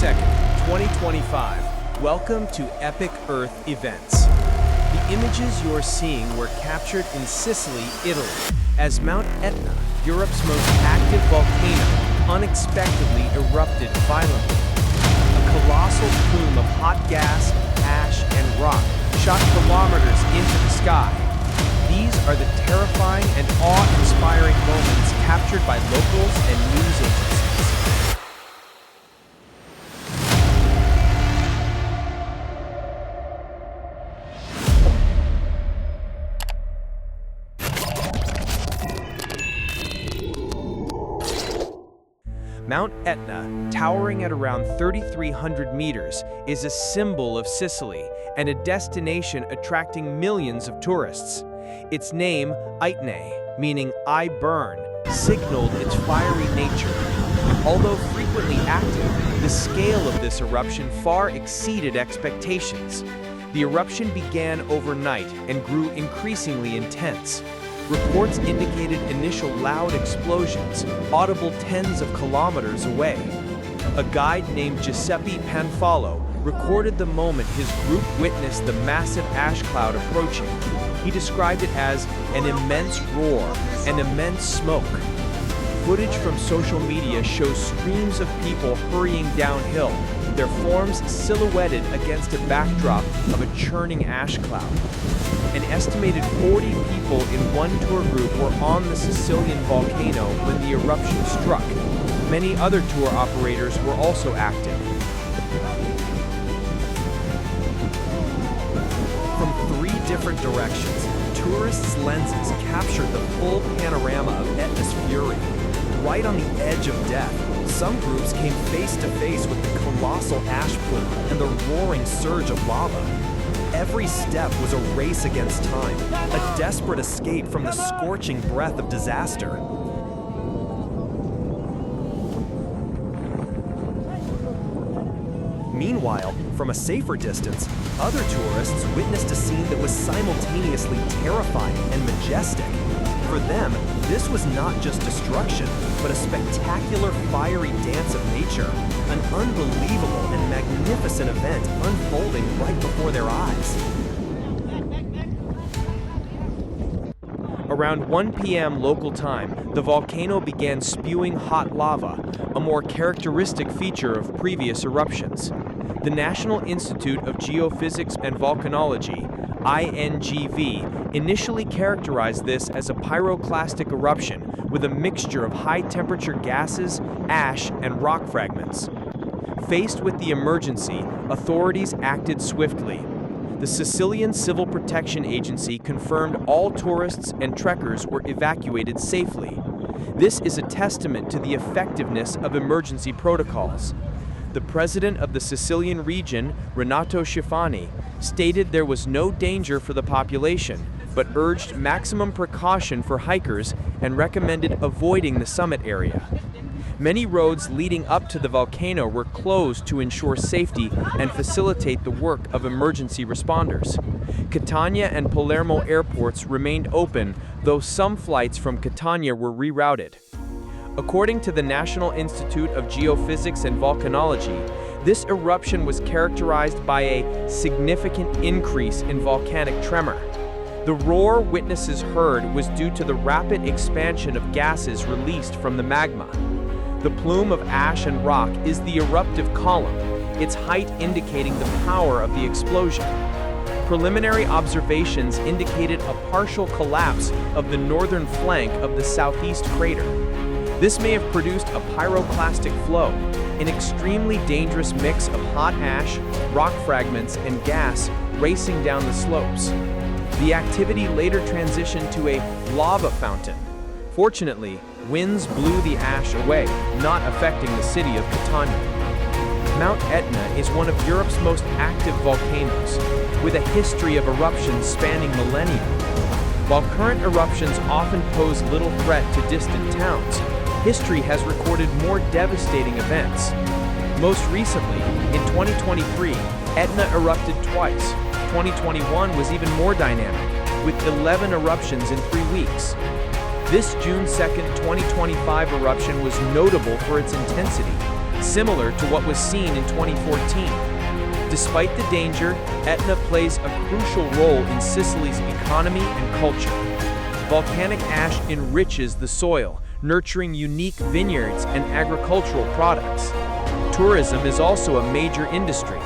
2nd, 2025. Welcome to Epic Earth Events. The images you're seeing were captured in Sicily, Italy, as Mount Etna, Europe's most active volcano, unexpectedly erupted violently. A colossal plume of hot gas, ash, and rock shot kilometers into the sky. These are the terrifying and awe-inspiring moments captured by locals and news agencies. Mount Etna, towering at around 3,300 meters, is a symbol of Sicily and a destination attracting millions of tourists. Its name, Etna, meaning "I burn," signaled its fiery nature. Although frequently active, the scale of this eruption far exceeded expectations. The eruption began overnight and grew increasingly intense. Reports indicated initial loud explosions, audible tens of kilometers away. A guide named Giuseppe Panfalo recorded the moment his group witnessed the massive ash cloud approaching. He described it as an immense roar, an immense smoke. Footage from social media shows streams of people hurrying downhill, their forms silhouetted against a backdrop of a churning ash cloud. An estimated 40 people in one tour group were on the Sicilian volcano when the eruption struck. Many other tour operators were also active. From 3 different directions, tourists' lenses captured the full panorama of Etna's fury. Right on the edge of death, some groups came face to face with the colossal ash plume and the roaring surge of lava. Every step was a race against time, a desperate escape from the scorching breath of disaster. Meanwhile, from a safer distance, other tourists witnessed a scene that was simultaneously terrifying and majestic. For them, this was not just destruction, but a spectacular fiery dance of nature, an unbelievable and magnificent event unfolding right before their eyes. Around 1 p.m. local time, the volcano began spewing hot lava, a more characteristic feature of previous eruptions. The National Institute of Geophysics and Volcanology, INGV, initially characterized this as a pyroclastic eruption with a mixture of high-temperature gases, ash, and rock fragments. Faced with the emergency, authorities acted swiftly. The Sicilian Civil Protection Agency confirmed all tourists and trekkers were evacuated safely. This is a testament to the effectiveness of emergency protocols. The president of the Sicilian region, Renato Schifani, stated there was no danger for the population, but urged maximum precaution for hikers and recommended avoiding the summit area. Many roads leading up to the volcano were closed to ensure safety and facilitate the work of emergency responders. Catania and Palermo airports remained open, though some flights from Catania were rerouted. According to the National Institute of Geophysics and Volcanology, this eruption was characterized by a significant increase in volcanic tremor. The roar witnesses heard was due to the rapid expansion of gases released from the magma. The plume of ash and rock is the eruptive column, its height indicating the power of the explosion. Preliminary observations indicated a partial collapse of the northern flank of the southeast crater. This may have produced a pyroclastic flow, an extremely dangerous mix of hot ash, rock fragments, and gas racing down the slopes. The activity later transitioned to a lava fountain. Fortunately, winds blew the ash away, not affecting the city of Catania. Mount Etna is one of Europe's most active volcanoes, with a history of eruptions spanning millennia. While current eruptions often pose little threat to distant towns, history has recorded more devastating events. Most recently, in 2023, Etna erupted twice. 2021 was even more dynamic, with 11 eruptions in 3 weeks. This June 2nd, 2025 eruption was notable for its intensity, similar to what was seen in 2014. Despite the danger, Etna plays a crucial role in Sicily's economy and culture. Volcanic ash enriches the soil, nurturing unique vineyards and agricultural products. Tourism is also a major industry.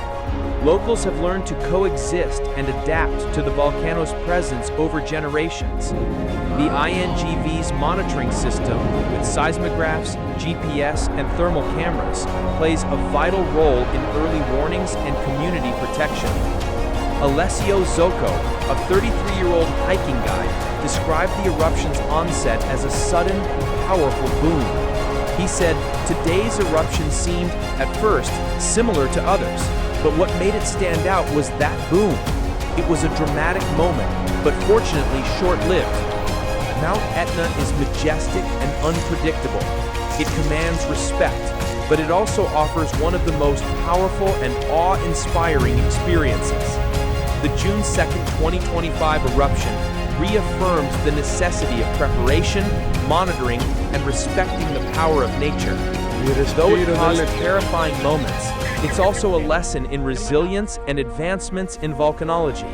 Locals have learned to coexist and adapt to the volcano's presence over generations. The INGV's monitoring system, with seismographs, GPS, and thermal cameras, plays a vital role in early warnings and community protection. Alessio Zocco, a 33-year-old hiking guide, described the eruption's onset as a sudden, powerful boom. He said, "Today's eruption seemed, at first, similar to others, but what made it stand out was that boom. It was a dramatic moment, but fortunately short-lived." Mount Etna is majestic and unpredictable. It commands respect, but it also offers one of the most powerful and awe-inspiring experiences. The June 2nd, 2025 eruption reaffirms the necessity of preparation, monitoring, and respecting the power of nature. Though it caused terrifying moments, it's also a lesson in resilience and advancements in volcanology.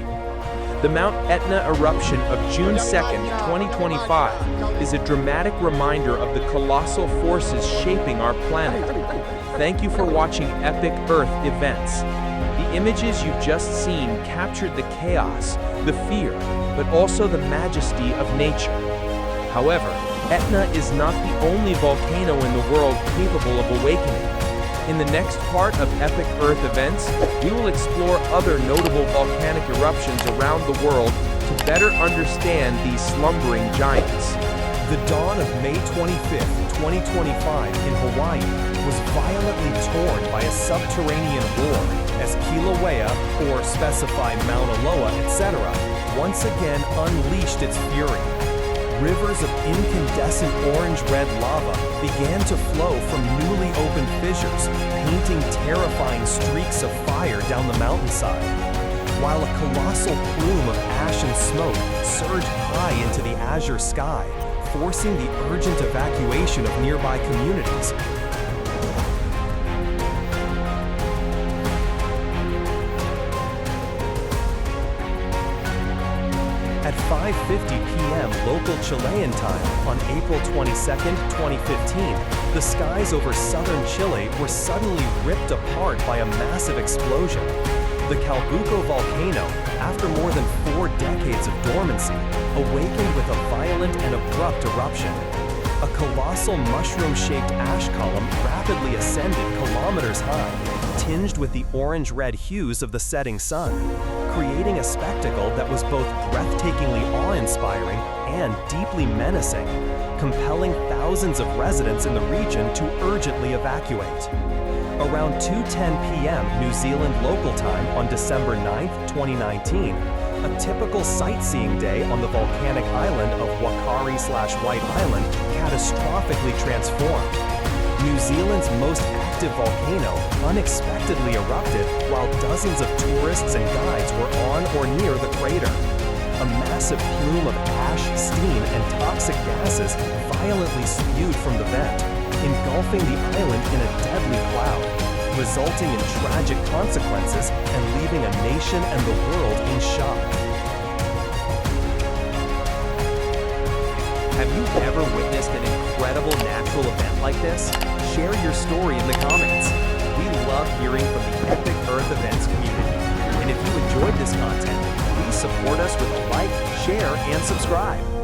The Mount Etna eruption of June 2nd, 2025 is a dramatic reminder of the colossal forces shaping our planet. Thank you for watching Epic Earth Events. The images you've just seen captured the chaos, the fear, but also the majesty of nature. However, Etna is not the only volcano in the world capable of awakening. In the next part of Epic Earth Events, we will explore other notable volcanic eruptions around the world to better understand these slumbering giants. The dawn of May 25th, 2025 in Hawaii was violently torn by a subterranean roar as Kilauea, or specify Mauna Loa, etc., once again unleashed its fury. Rivers of incandescent orange-red lava began to flow from newly opened fissures, painting terrifying streaks of fire down the mountainside, while a colossal plume of ash and smoke surged high into the azure sky, forcing the urgent evacuation of nearby communities. At 5:50 p.m. local Chilean time on April 22, 2015, the skies over southern Chile were suddenly ripped apart by a massive explosion. The Calbuco volcano, after more than 4 decades of dormancy, awakened with a violent and abrupt eruption. A colossal mushroom-shaped ash column rapidly ascended kilometers high, tinged with the orange-red hues of the setting sun, creating a spectacle that was both breathtakingly awe-inspiring and deeply menacing, compelling thousands of residents in the region to urgently evacuate. Around 2:10 p.m. New Zealand local time on December 9, 2019, a typical sightseeing day on the volcanic island of Wakari/White Island catastrophically transformed. New Zealand's most active volcano unexpectedly erupted while dozens of tourists and guides were on or near the crater. A massive plume of ash, steam, and toxic gases violently spewed from the vent, engulfing the island in a deadly cloud, resulting in tragic consequences and leaving a nation and the world in shock. Have you ever witnessed an incredible natural event like this? Share your story in the comments. We love hearing from the Epic Earth Events community. And if you enjoyed this content, please support us with a like, share, and subscribe.